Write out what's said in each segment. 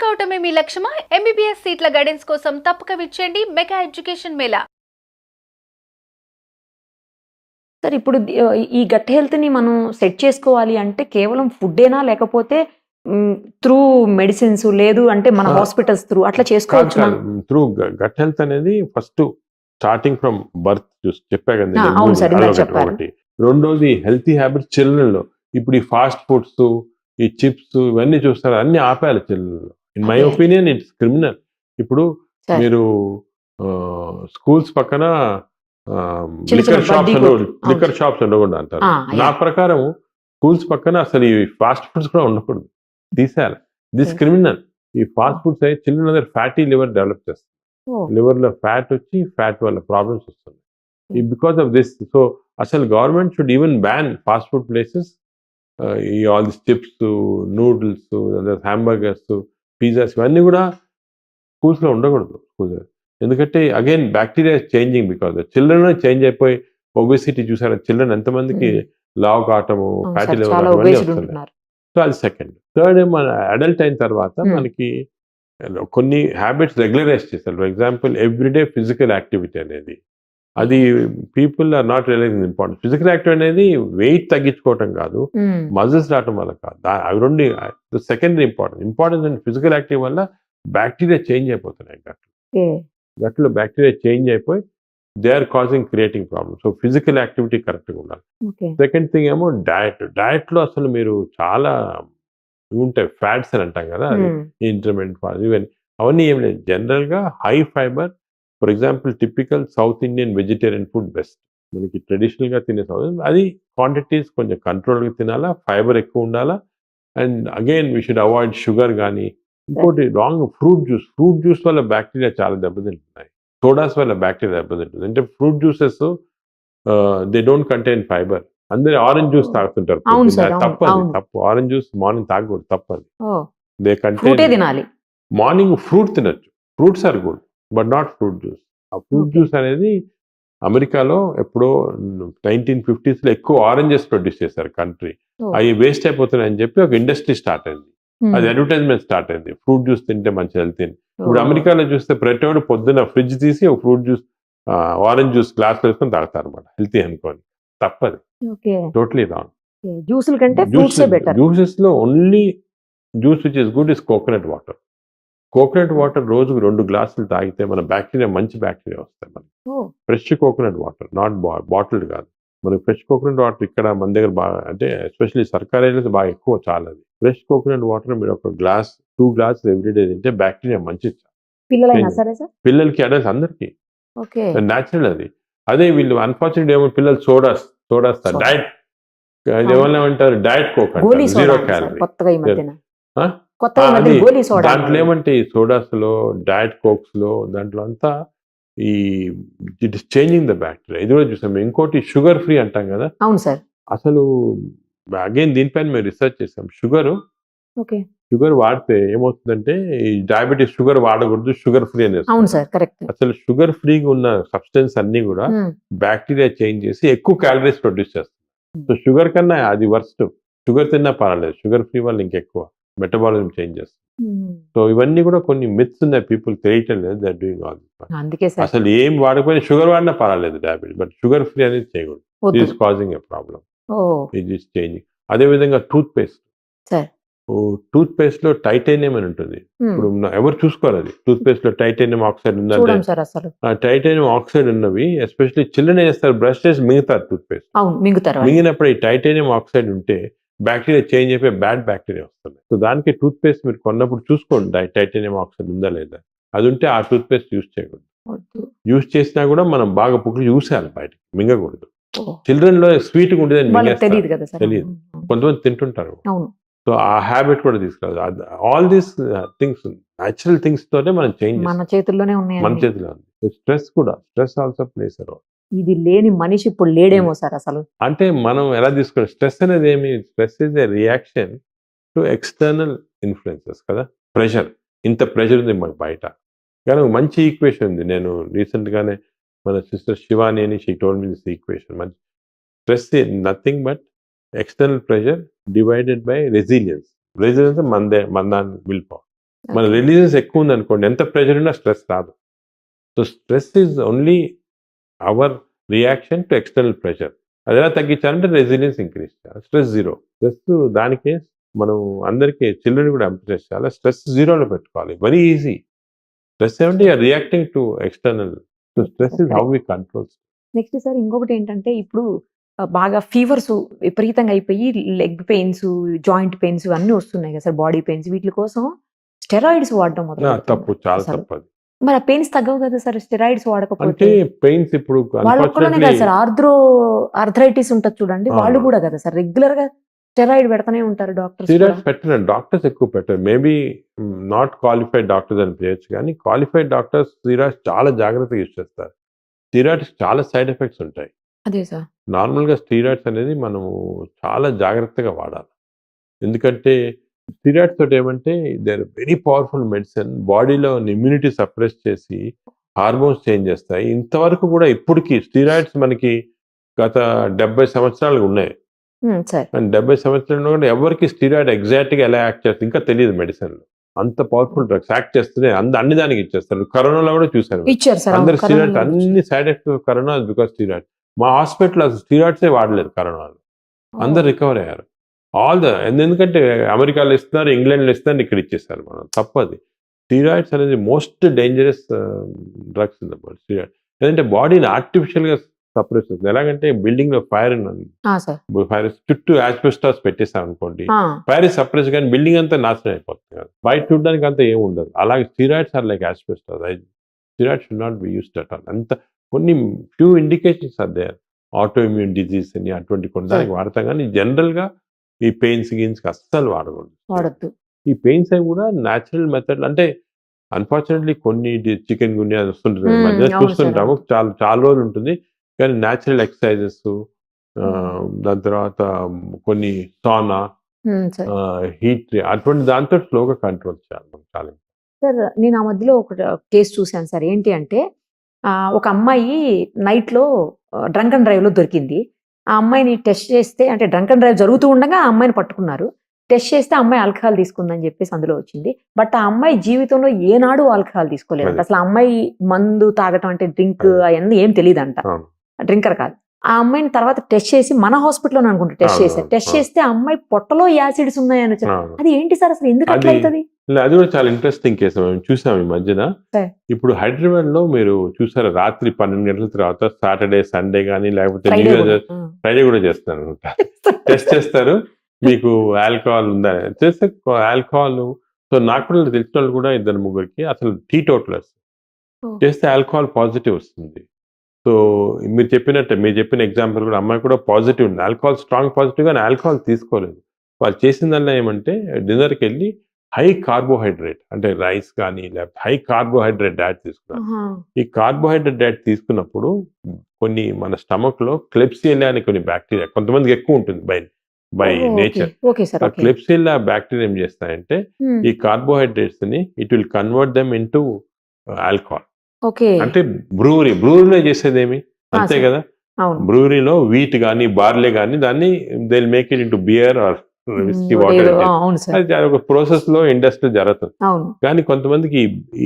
కావటమే మీ లక్ష్యమా? MBBS సీట్ల guidance కోసం తప్పక విచ్చేయండి మెగా ఎడ్యుకేషన్ మేళా. సార్ ఇప్పుడు ఈ గట్ హెల్త్‌ని మనం సెట్ చేసుకోవాలి అంటే కేవలం ఫుడ్డేనా? లేకపోతే త్రూ మెడిసిన్స్ లేదు అంటే మన హాస్పిటల్స్ త్రూ అట్లా చేసుకోవచ్చునా? త్రూ గట్ హెల్త్ అనేది ఫస్ట్ స్టార్టింగ్ ఫ్రమ్ బర్త్ చెప్పా కదా నేను. అవును సార్, ఇందాక అదొకటి, చెప్పారు. ఒకటి. రెండోది హెల్తీ హ్యాబిట్స్ చిల్డ్రన్‌లో. ఇప్పుడు ఈ ఫాస్ట్ ఫుడ్స్, ఈ చిప్స్ ఇవన్నీ చూస్తారు, అన్ని ఆపేయాలి చిల్డ్రన్‌లో. In my Okay. Opinion it's criminal. ఇప్పుడు Sir. మీరు స్కూల్స్ పక్కన చిన్న చిన్న లిక్కర్ షాప్స్ ఉండకూడదు అంటారు. నా ప్రకారం స్కూల్స్ పక్కన అసలు ఈ ఫాస్ట్ ఫుడ్స్ కూడా ఉండకూడదు, తీసేయాలి. This criminal. ఈ ఫాస్ట్ ఫుడ్స్ అయితే చిల్డ్రన్ దగ్గర ఫ్యాటీ లివర్ డెవలప్ చేస్తారు. లివర్ లో ఫ్యాట్ వచ్చి ఫ్యాట్ వల్ల ప్రాబ్లమ్స్ వస్తుంది బికాస్ ఆఫ్ దిస్. సో అసలు government should even ban fast food places. ఈ all this chips, noodles, hamburgers, pizzas ఇవన్నీ కూడా స్కూల్స్ లో ఉండకూడదు. ఎందుకంటే again bacteria changing because children change అయిపోయి ఒబెసిటీ చూసారా, చిల్డ్రన్ ఎంతమందికి లావు కావటము, ఫ్యాటీ లివర్ ఇవన్నీ వస్తున్నాయి. సో అది సెకండ్. థర్డ్, మన అడల్ట్ అయిన తర్వాత మనకి కొన్ని హ్యాబిట్స్ రెగ్యులరైజ్ చేస్తారు. For example everyday physical activity అనేది, అది people are not realising important. Physical activity అనేది వెయిట్ తగ్గించుకోవటం కాదు, మజిల్స్ రావటం వల్ల కాదు. అవి రెండు secondary importance and physical activity వల్ల బ్యాక్టీరియా చేంజ్ అయిపోతున్నాయి. గట్లో బ్యాక్టీరియా చేంజ్ అయిపోయి they are causing creating problem. So physical activity కరెక్ట్గా ఉండాలి. సెకండ్ థింగ్ ఏమో డయట్ లో అసలు మీరు చాలా ఉంటాయి, ఫ్యాట్స్ అని అంటాం కదా, ఇంటర్మీడియట్ ఫ్యాట్స్ ఈవెన్ అవన్నీ ఏం లేదు. జనరల్ గా high fibre, for example typical south Indian vegetarian food best. మనకి ట్రెడిషనల్ గా తినే అది క్వాంటిటీస్ కొంచెం కంట్రోల్గా తినాలా, ఫైబర్ ఎక్కువ ఉండాలా. And again we should avoid sugar కానీ. ఇంకోటి రాంగ్, ఫ్రూట్ జ్యూస్ వల్ల బ్యాక్టీరియా చాలా దెబ్బతింటున్నాయి. సోడాస్ వల్ల బ్యాక్టీరియా దెబ్బతింటుంది. అంటే fruit juices they don't contain fibre. అందరు ఆరెంజ్ జ్యూస్ తాగుతుంటారు, తప్పు. ఆరెంజ్ జ్యూస్ మార్నింగ్ తాగకూడదు, తప్పది. దే కంటైన్, మార్నింగ్ ఫ్రూట్ తినచ్చు, fruits are good but not fruit juice. ఆ ఫ్రూట్ జ్యూస్ అనేది అమెరికాలో ఎప్పుడో 1950s లో ఎక్కువ ఆరెంజెస్ ప్రొడ్యూస్ చేశారు కంట్రీ. అవి వేస్ట్ అయిపోతున్నాయని చెప్పి ఒక ఇండస్ట్రీ స్టార్ట్ అయింది. అది అడ్వర్టైజ్మెంట్ స్టార్ట్ అయింది, ఫ్రూట్ జ్యూస్ తింటే మంచి హెల్త్. ఇప్పుడు అమెరికాలో చూస్తే ప్రతివాడు పొద్దున్న ఫ్రిడ్జ్ తీసి ఒక fruit juice, orange juice glass వేసుకొని తాగుతారు అనమాట, హెల్తీ అనుకోని. తప్పది, టోటలీ రాంగ్. జ్యూసెస్ లో only juice which is good is coconut water. Coconut water రోజుకు 2 గ్లాసులు తాగితే మన బ్యాక్టీరియా, మంచి బ్యాక్టీరియా వస్తాయి మనకి. Fresh coconut water, not bottled కాదు. మనకి ఫ్రెష్ కోకోనట్ వాటర్ ఇక్కడ మన దగ్గర బాగా, అంటే ఎస్పెషల్లీ సర్కార్ ఏరియాస్ బాగా ఎక్కువ. చాలా అది ఫ్రెష్ కోకోనట్ వాటర్ మీరు ఒక గ్లాస్ 2 గ్లాసెస్ ఎవ్రీడే తింటే బ్యాక్టీరియా మంచిది. పిల్లలకి, అడల్ట్స్ అందరికి న్యాచురల్ అది. అదే వీళ్ళు అన్ఫార్చునేట్ ఏమో పిల్లలు సోడాస్ డైట్, ఏమన్నామంటారు, డైట్ కోక్ అంటారు, 0 క్యాలరీ. దాంట్లో ఏమంటే ఈ సోడాస్ లో, డైట్ కోక్స్ లో, దాంట్లో అంతా ఈ it is changing the bacteria. ఇది కూడా చూసాం. ఇంకోటి షుగర్ ఫ్రీ అంటాం కదా. అవును సార్. అసలు అగైన్ దీనిపైన మేము రీసెర్చ్ చేసాం. షుగర్ వాడితే ఏమవుతుందంటే, ఈ డయాబెటీస్ షుగర్ వాడకూడదు, షుగర్ ఫ్రీ అనేది. అసలు షుగర్ ఫ్రీగా ఉన్న సబ్స్టెన్స్ అన్ని కూడా బ్యాక్టీరియా చేంజ్ చేసి ఎక్కువ క్యాలరీస్ ప్రొడ్యూస్ చేస్తుంది. సో షుగర్ కన్నా అది వర్స్ట్. షుగర్ తిన్నా పర్వాలేదు, షుగర్ ఫ్రీ వల్ల ఇంకెక్కువ మెటబాలిజం చేంజ్ చేస్తుంది. సో ఇవన్నీ కూడా కొన్ని మిత్స్ ఉన్నాయి, పీపుల్ తెలియటం లేదు. They are doing all this. అసలు ఏం వాడకపోయినా షుగర్ వాడినా పర్వాలేదు డయాబెటీస్, బట్ షుగర్ ఫ్రీ అనేది చేయకూడదు. It is causing a problem. It is changing. అదే విధంగా టూత్ పేస్ట్ లో టైటానియం అని ఉంటుంది. ఇప్పుడు ఎవరు చూసుకోరు అది. టూత్ పేస్ట్ లో టైటానియం ఆక్సైడ్ ఉందంటే, టైటానియం ఆక్సైడ్ ఉన్నవి ఎస్పెషల్లీ చిల్డ్రన్ చేస్తారు, బ్రష్ చేసి మింగుతారు టూత్ పేస్ట్. మింగినప్పుడు ఈ టైటానియం ఆక్సైడ్ ఉంటే బ్యాక్టీరియా చేంజ్ అయిపోయి బ్యాడ్ బ్యాక్టీరియా వస్తుంది. సో దానికి టూత్ పేస్ట్ మీరు కొన్నప్పుడు చూసుకోండి టైటానియం ఆక్సైడ్ ఉందా లేదా. అది ఉంటే ఆ టూత్ పేస్ట్ యూజ్ చేయకూడదు. యూజ్ చేసినా కూడా మనం బాగా పుక్కులు చూసేయాలి, బయటకి మింగకూడదు. చిల్డ్రన్ లో స్వీట్ గా ఉండేది తెలియదు, కొంతమంది తింటుంటారు. సో ఆ హ్యాబిట్ కూడా తీసుకురాదు. All these things, natural things తోనే మనం చేంజ్, మన చేతుల్లోనే ఉన్నాయి. మన చేతిలో ఉంది. Stress also plays a role. ఇది లేని మనిషి ఇప్పుడు లేడేమో సార్ అసలు. అంటే మనం ఎలా తీసుకోవాలి, స్ట్రెస్ అనేది ఏమి, stress is a reaction to external influences కదా. ఇంత ప్రెషర్ ఉంది మనకు బయట. కానీ మంచి ఈక్వేషన్ ఉంది. నేను రీసెంట్ గానే మన సిస్టర్ శివాని అని, she told me this equation. మంచి stress nothing but external pressure divided by resilience. మందాన్ విల్ పవర్. మన Okay. రిలీజెస్ ఎక్కువ ఉంది అనుకోండి, ఎంత ప్రెషర్ ఉన్నా స్ట్రెస్ రాదు. So stress is only our reaction to external pressure. అది ఎలా తగ్గించాలంటే రెసిలియన్స్ ఇంక్రీజ్ చేయాలి. Stress zero. స్ట్రెస్ దానికే మనం అందరికీ చిల్డ్రన్ కూడా ఎంప్రెస్ చేయాలి. స్ట్రెస్ జీరోలో పెట్టుకోవాలి. Very easy. స్ట్రెస్ ఏమంటే reacting to external. So stress is how we control. Next sir ఇంకొకటి ఏంటంటే ఇప్పుడు బాగా ఫీవర్స్ విపరీతంగా అయిపోయి లెగ్ పెయిన్స్, జాయింట్ పెయిన్స్ అన్నీ వస్తున్నాయి కదా సార్, బాడీ పెయిన్స్. వీటి కోసం స్టెరాయిడ్స్ వాడడం తప్పు, చాలా అసలు. తప్పు అది. మరి ఆ పెయిన్స్ తగ్గవు కదా సార్ స్టెరాయిడ్స్ అంటే వాడకపోతే? పెయిన్స్ ఇప్పుడు వాళ్ళు ఒక్కడనే కదా unfortunately- సార్, ఆర్థరైటిస్ ఉంటుంది చూడండి, వాళ్ళు అవును. కూడా కదా సార్ రెగ్యులర్ గా స్టెరాయిడ్ పెడతానే ఉంటారు డాక్టర్స్. స్టీరాయిడ్స్ పెట్టరు, డాక్టర్స్ ఎక్కువ పెట్టరు. మేబీ నాట్ క్వాలిఫైడ్ డాక్టర్స్ అని చేయొచ్చు, కానీ క్వాలిఫైడ్ డాక్టర్స్ స్టీరాయిడ్స్ చాలా జాగ్రత్తగా యూజ్ చేస్తారు. స్టీరాయిడ్స్ చాలా సైడ్ ఎఫెక్ట్స్ ఉంటాయి. అదే సార్. నార్మల్గా స్టీరాయిడ్స్ అనేది మనము చాలా జాగ్రత్తగా వాడాలి. ఎందుకంటే స్టీరాయిడ్స్ తోటి ఏమంటే they are very powerful medicine. బాడీలో ఇమ్యూనిటీ సప్రెస్ చేసి హార్మోన్స్ చేంజ్ చేస్తాయి. ఇంతవరకు కూడా ఇప్పటికీ స్టీరాయిడ్స్ మనకి గత 70 సంవత్సరాలు ఉన్నాయి. సార్ అండ్ 70 సంవత్సరాలు కూడా ఎవరికి స్టీరాయిడ్ ఎగ్జాక్ట్గా ఎలా యాక్ట్ చేస్తుంది ఇంకా తెలియదు మెడిసిన్లో. అంత పవర్ఫుల్ డ్రగ్స్ యాక్ట్ చేస్తున్నాయి, అన్ని దానికి ఇచ్చేస్తారు. కరోనాలో కూడా చూశారు, ఇచ్చారు సార్. అందరు అవును, స్టీరాయిడ్స్ కరోనాలో అన్ని side effects corona because steroid. మా హాస్పిటల్ అసలు స్టీరాయిడ్సే వాడలేదు కరోనాలో, అందరు రికవర్ అయ్యారు. ఎందుకంటే అమెరికాలో ఇస్తున్నారు, ఇంగ్లాండ్లో ఇస్తున్నారు, ఇక్కడ ఇచ్చేస్తారు. మనం తప్పది. స్టీరాయిడ్స్ అనేది most dangerous drugs in the world. Steroid ఎందుకంటే బాడీని ఆర్టిఫిషియల్గా సప్రెస్ చేస్తుంది. ఎలాగంటే బిల్డింగ్ లో ఫైర్ సార్. ఫైర్ చుట్టూ యాస్బెస్టాస్ పెట్టేసాం అనుకోండి, ఫైర్ సప్రెస్ కానీ బిల్డింగ్ అంతా నాశనం అయిపోతుంది కదా, బయట చూడడానికి అంతా ఏం ఉండదు. అలాగే steroids are like asbestos. Steroids should not be used at all. అంత కొన్ని few indications are there, auto immune disease అని అటువంటి కొన్ని దానికి వాడతాం, కానీ జనరల్ గా ఈ పెయిన్స్ గిన్స్ అస్సలు వాడద్దు. ఈ పెయిన్స్ అవి కూడా న్యాచురల్ మెథడ్. అంటే అన్ఫార్చునేట్లీ కొన్ని చికెన్ గున్యా వస్తుంటుంది, మధ్య చూస్తుంటాము, చాలా రోజులు ఉంటుంది. కానీ న్యాచురల్ ఎక్సర్సైజెస్, దాని తర్వాత కొన్ని సానా, హీట్, అటువంటి దాంతో స్లోగా కంట్రోల్ చేయాలి చాలా. సార్ నేను ఆ మధ్యలో ఒక కేసు చూశాను సార్. ఏంటి అంటే ఒక అమ్మాయి నైట్ లో డ్రంక్ అండ్ డ్రైవ్ లో దొరికింది. ఆ అమ్మాయిని టెస్ట్ చేస్తే, అంటే డ్రంక్ అండ్ డ్రైవ్ జరుగుతూ ఉండగా ఆ అమ్మాయిని పట్టుకున్నారు. టెస్ట్ చేస్తే ఆ అమ్మాయి ఆల్కహాల్ తీసుకుందని చెప్పేసి అందులో వచ్చింది. బట్ ఆ అమ్మాయి జీవితంలో ఏనాడు ఆల్కహాల్ తీసుకోలేదు. అసలు ఆ అమ్మాయి మందు తాగటం అంటే డ్రింక్ అవన్నీ ఏం తెలియదంట, డ్రింకర్ కాదు. ఆ అమ్మాయిని తర్వాత టెస్ట్ చేసి మన హాస్పిటల్లో అనుకుంటా టెస్ట్ చేశారు. టెస్ట్ చేస్తే ఆ అమ్మాయి పొట్టలో యాసిడ్స్ ఉన్నాయని వచ్చారు. అది ఏంటి సార్ అసలు, ఎందుకు అట్లా అవుతుంది? అది కూడా చాలా ఇంట్రెస్టింగ్ కేసు, మేము చూసాం ఈ మధ్యన. ఇప్పుడు హైదరాబాద్ లో మీరు చూసారు, రాత్రి 12 గంటల తర్వాత సాటర్డే సండే కానీ లేకపోతే న్యూ ఇయర్ ఫ్రైడే కూడా చేస్తారు అనుకుంటా, టెస్ట్ చేస్తారు మీకు ఆల్కహాల్ ఉందా చేస్తే ఆల్కహాల్. సో నాకు కూడా తెలిసిన వాళ్ళు కూడా 2-3 అసలు టీటోటలర్స్ చేస్తే ఆల్కహాల్ పాజిటివ్ వస్తుంది. సో మీరు చెప్పిన ఎగ్జాంపుల్ కూడా అమ్మాయి కూడా పాజిటివ్ ఉంది, ఆల్కహాల్ స్ట్రాంగ్ పాజిటివ్, కానీ ఆల్కహాల్ తీసుకోలేదు. వాళ్ళు చేసిందల్లా ఏమంటే డిన్నర్కి వెళ్ళి హై కార్బోహైడ్రేట్ అంటే రైస్ కానీ లేకపోతే హై కార్బోహైడ్రేట్ డైట్ తీసుకున్నారు. ఈ కార్బోహైడ్రేట్ డైట్ తీసుకున్నప్పుడు కొన్ని మన స్టమక్ లో క్లెప్సియల్లా అని కొన్ని బ్యాక్టీరియా, కొంతమందికి ఎక్కువ ఉంటుంది బై నేచర్. క్లెప్సియల్లా బ్యాక్టీరియా ఏం చేస్తాయంటే ఈ కార్బోహైడ్రేట్స్ ని it will convert them into alcohol. అంటే బ్రూవరీలో చేసేదేమి అంతే కదా, బ్రూవరీలో వీట్ కానీ బార్లే కానీ దాన్ని they will make it into beer or whiskey water. అది ఒక ప్రాసెస్ లో ఇండస్ట్రీ జరుగుతుంది. కానీ కొంతమందికి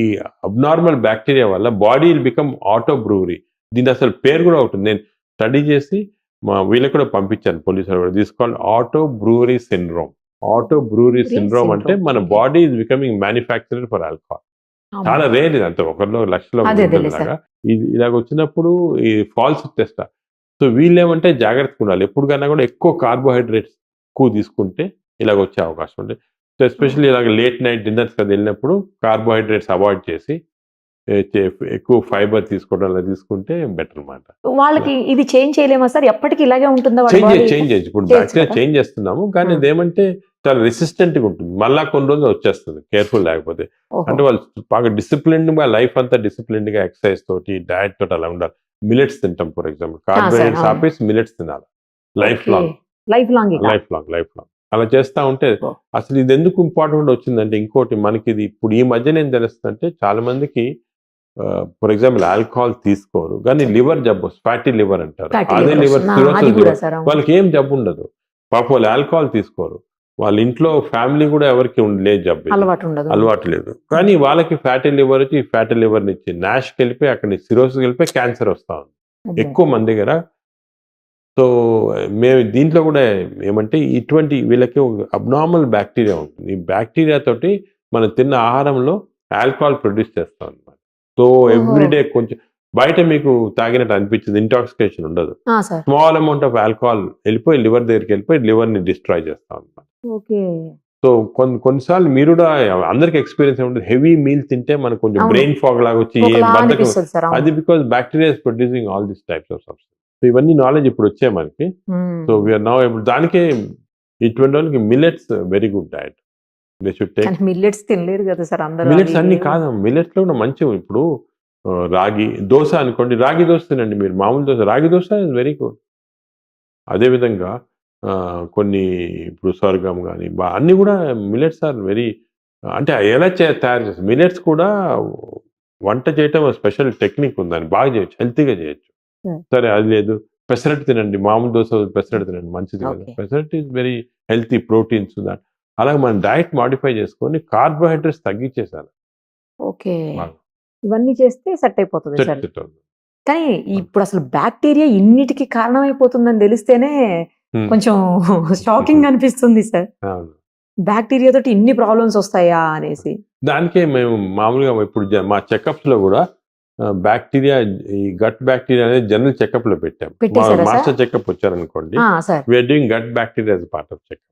ఈ అబ్నార్మల్ బ్యాక్టీరియా వల్ల body will become auto brewery. దీని అసలు పేరు కూడా ఉంటుంది, నేను స్టడీ చేసి మా వీళ్ళకి కూడా పంపించాను, పోలీసులు కూడా. This called auto brewery syndrome. Auto brewery syndrome అంటే మన body is becoming manufacturer for alcohol. చాలా రేర్ ఇది, అంత 1,00,000 లాగా ఇది ఇలాగ వచ్చినప్పుడు ఈ ఫాల్స్ టెస్ట్. సో వీళ్ళేమంటే జాగ్రత్తగా ఉండాలి, ఎప్పుడుకైనా కూడా ఎక్కువ కార్బోహైడ్రేట్స్ ఎక్కువ తీసుకుంటే ఇలాగ వచ్చే అవకాశం ఉంది. సో ఎస్పెషల్లీ ఇలాగ లేట్ నైట్ డిన్నర్స్ కదా వెళ్ళినప్పుడు కార్బోహైడ్రేట్స్ అవాయిడ్ చేసి ఎక్కువ ఫైబర్ తీసుకోవడం అలా తీసుకుంటే బెటర్ అన్నమాట. వాళ్ళకి ఇది చేంజ్ చేయలేమా సార్, ఎప్పటికీ ఇలాగే ఉంటుందా? చేంజ్ ఇప్పుడు బ్యాక్టీరియా చేంజ్ చేస్తున్నాము, కానీ ఇదేమంటే చాలా రెసిస్టెంట్ గా ఉంటుంది, మళ్ళా కొన్ని రోజులు వచ్చేస్తుంది కేర్ఫుల్ లేకపోతే. అంటే వాళ్ళు బాగా డిసిప్లిన్డ్ గా లైఫ్ అంతా డిసిప్లిన్డ్ గా ఎక్సర్సైజ్ తోటి డైట్ తోటి అలా ఉండాలి. మిలెట్స్ తింటాం ఫర్ ఎగ్జాంపుల్, కార్బోహైడ్రేట్స్ ఆపేసి మిలెట్స్ తినాలి లైఫ్ లాంగ్ అలా చేస్తా ఉంటే. అసలు ఇది ఎందుకు ఇంపార్టెంట్ వచ్చిందంటే ఇంకోటి మనకి ఇది ఇప్పుడు ఈ మధ్యన ఏం తెలుస్తుందంటే చాలా మందికి ఫర్ ఎగ్జాంపుల్ ఆల్కహాల్ తీసుకోరు కానీ లివర్ జబ్బు, ఫ్యాటీ లివర్ అంటారు, అదే లివర్ సిరోసిస్, వాళ్ళకి ఏం జబ్బు ఉండదు పాపం, వాళ్ళు ఆల్కహాల్ తీసుకోరు వాళ్ళ ఇంట్లో ఫ్యామిలీ కూడా ఎవరికి లేదు జబ్బు ఇది. అలవాటు ఉండదు. అలవాటు లేదు, కానీ వాళ్ళకి ఫ్యాటీ లివర్ వచ్చి ఫ్యాటీ లివర్ నుంచి నాష్కి వెళ్ళిపోయి అక్కడి సిరోసిస్ వెళ్ళిపోయి క్యాన్సర్ వస్తా ఉంది అబ్బో. ఎక్కువ మంది దగ్గర. సో మేము దీంట్లో కూడా ఏమంటే ఇటువంటి వీళ్ళకి అబ్నార్మల్ బ్యాక్టీరియా ఉంటుంది. ఈ బ్యాక్టీరియా తోటి మనం తిన్న ఆహారంలో ఆల్కహాల్ ప్రొడ్యూస్ చేస్తాం అన్నమాట. సో ఎవ్రీడే కొంచెం బయట మీకు తాగినట్టు అనిపించింది, ఇంటాక్సికేషన్ ఉండదు. Sir small amount of alcohol వెళ్ళిపోయి లివర్ దగ్గరికి వెళ్ళిపోయి లివర్ని డిస్ట్రాయ్ చేస్తాం అన్నమాట. ఓకే. సో కొన్నిసార్లు మీరు కూడా అందరికి ఎక్స్పీరియన్స్ ఉంటుంది, హెవీ మీల్ తింటే మనకు కొంచెం అవును. బ్రెయిన్ ఫాగ్ లాగా వచ్చి ఒకలా ఏం బద్ధకం. అనిపిస్తుంది సార్. అవును. అది because bacteria is producing all this types of substance. So ఇవన్నీ నాలెడ్జ్ ఇప్పుడు వచ్చాయి మనకి. సో వీఆర్ నౌ ఏబుల్, దానికే ఇటువంటి వాళ్ళకి millets very good diet. They should take. కానీ మిల్లెట్స్ తినలేరు కదా సార్ అందరూ. మిల్లెట్స్ అది అన్ని కాదు, మిల్లెట్స్ లో కూడా మంచివి. ఇప్పుడు రాగి దోశ అనుకోండి, రాగి దోశ తినండి మీరు, మామూలు దోశ, రాగి దోశ ఇస్ వెరీ గుడ్. అదేవిధంగా కొన్ని ఇప్పుడు స్వర్గం కానీ అన్నీ కూడా మిల్లెట్స్ ఆర్ వెరీ, అంటే ఎలా తయారు చేస్తారు మిల్లెట్స్ కూడా వంట చేయటం స్పెషల్ టెక్నిక్ ఉంది, దాన్ని బాగా చేయొచ్చు, హెల్తీగా చేయొచ్చు. సరే అది లేదు, పెసరట్టు తినండి, మామూలు దోశ పెసరట్టు తినండి, మంచిది కదా. Okay. Pesarattu is very healthy, proteins that. అలాగే మన డైట్ మాడిఫై చేసుకొని కార్బోహైడ్రేట్స్ తగ్గించేసాను. ఓకే. ఇవన్నీ చేస్తే సెట్ అయిపోతుంది సార్. కానీ ఇప్పుడు అసలు బ్యాక్టీరియా ఇన్నిటికి కారణమైపోతుందని తెలిస్తేనే కొంచెం షాకింగ్ అనిపిస్తుంది సార్. బ్యాక్టీరియా తోటి ఇన్ని ప్రాబ్లమ్స్ వస్తాయా అనేసి. దానికే మేము మామూలుగా ఇప్పుడు మా చెకప్స్ లో కూడా బ్యాక్టీరియా, ఈ గట్ బ్యాక్టీరియా అనేది జనరల్ చెకప్ లో పెట్టాం. పెట్టేశారా సార్? మాస్టర్ చెకప్ వచ్చారనుకోండి, sir we are doing gut bacteria as a part of checkup.